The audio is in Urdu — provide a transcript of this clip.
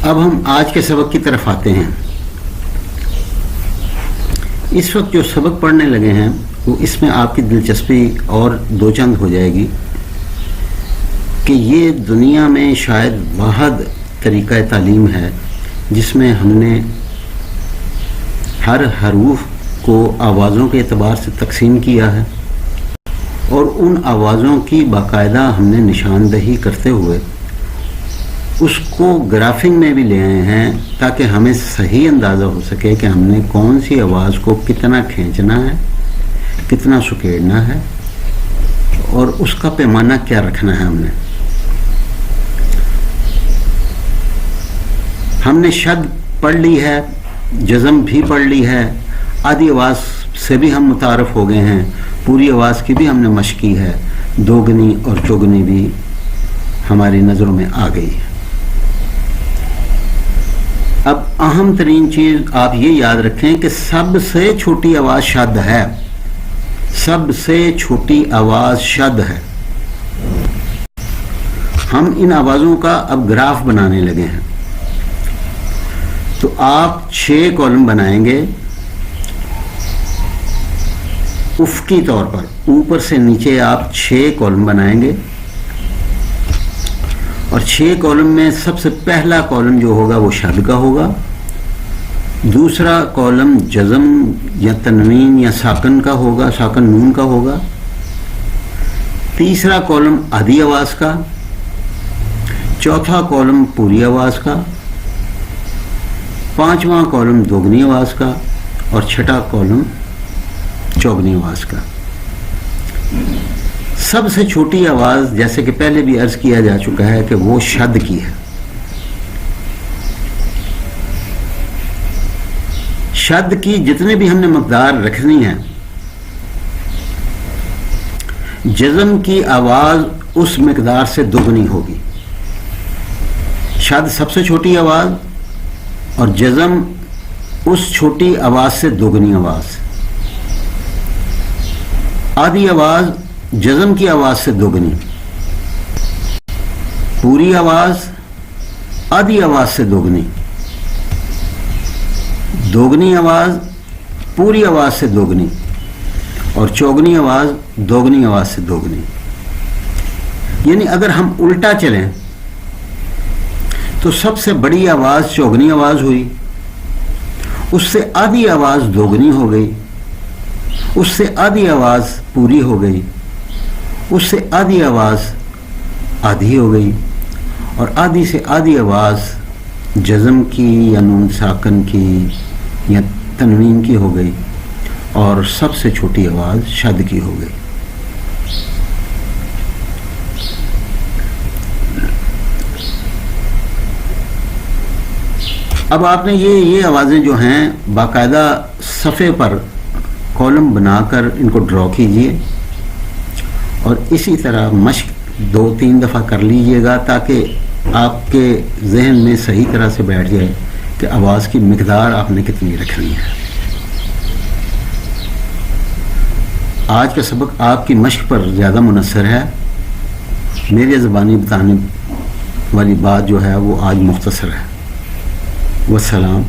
اب ہم آج کے سبق کی طرف آتے ہیں. اس وقت جو سبق پڑھنے لگے ہیں وہ اس میں آپ کی دلچسپی اور دو چند ہو جائے گی کہ یہ دنیا میں شاید واحد طریقہ تعلیم ہے جس میں ہم نے ہر حروف کو آوازوں کے اعتبار سے تقسیم کیا ہے اور ان آوازوں کی باقاعدہ ہم نے نشاندہی کرتے ہوئے اس کو گرافنگ میں بھی لے آئے ہیں تاکہ ہمیں صحیح اندازہ ہو سکے کہ ہم نے کون سی آواز کو کتنا کھینچنا ہے، کتنا سکیڑنا ہے اور اس کا پیمانہ کیا رکھنا ہے. ہم نے شد پڑھ لی ہے، جزم بھی پڑھ لی ہے، آدھی آواز سے بھی ہم متعارف ہو گئے ہیں، پوری آواز کی بھی ہم نے مشق کی ہے، دوگنی اور چوگنی بھی ہماری نظروں میں آ گئی ہے. اب اہم ترین چیز آپ یہ یاد رکھیں کہ سب سے چھوٹی آواز شد ہے، سب سے چھوٹی آواز شد ہے. ہم ان آوازوں کا اب گراف بنانے لگے ہیں. تو آپ 6 کالم بنائیں گے افقی طور پر، اوپر سے نیچے آپ 6 کالم بنائیں گے اور 6 کالم میں سب سے پہلا کالم جو ہوگا وہ شد کا ہوگا، دوسرا کالم جزم یا تنوین یا ساکن کا ہوگا، ساکن نون کا ہوگا، تیسرا کالم آدھی آواز کا، چوتھا کالم پوری آواز کا، پانچواں کالم دوگنی آواز کا اور چھٹا کالم چوگنی آواز کا. سب سے چھوٹی آواز جیسے کہ پہلے بھی عرض کیا جا چکا ہے کہ وہ شد کی ہے. شد کی جتنے بھی ہم نے مقدار رکھنی ہے، جزم کی آواز اس مقدار سے دوگنی ہوگی. شد سب سے چھوٹی آواز اور جزم اس چھوٹی آواز سے دوگنی آواز. آدھی آواز جزم کی آواز سے دوگنی، پوری آواز آدھی آواز سے دوگنی، دوگنی آواز پوری آواز سے دوگنی اور چوگنی آواز دوگنی آواز سے دوگنی. یعنی اگر ہم الٹا چلیں تو سب سے بڑی آواز چوگنی آواز ہوئی، اس سے آدھی آواز دوگنی ہو گئی، اس سے آدھی آواز پوری ہو گئی، اس سے آدھی آواز آدھی ہو گئی اور آدھی سے آدھی آواز جزم کی یا نون ساکن کی یا تنوین کی ہو گئی اور سب سے چھوٹی آواز شد کی ہو گئی. اب آپ نے یہ آوازیں جو ہیں باقاعدہ صفحے پر کالم بنا کر ان کو ڈرا کیجئے اور اسی طرح مشق 2-3 دفعہ کر لیجئے گا تاکہ آپ کے ذہن میں صحیح طرح سے بیٹھ جائے کہ آواز کی مقدار آپ نے کتنی رکھنی ہے. آج کا سبق آپ کی مشق پر زیادہ منحصر ہے، میری زبانی بتانے والی بات جو ہے وہ آج مختصر ہے. والسلام.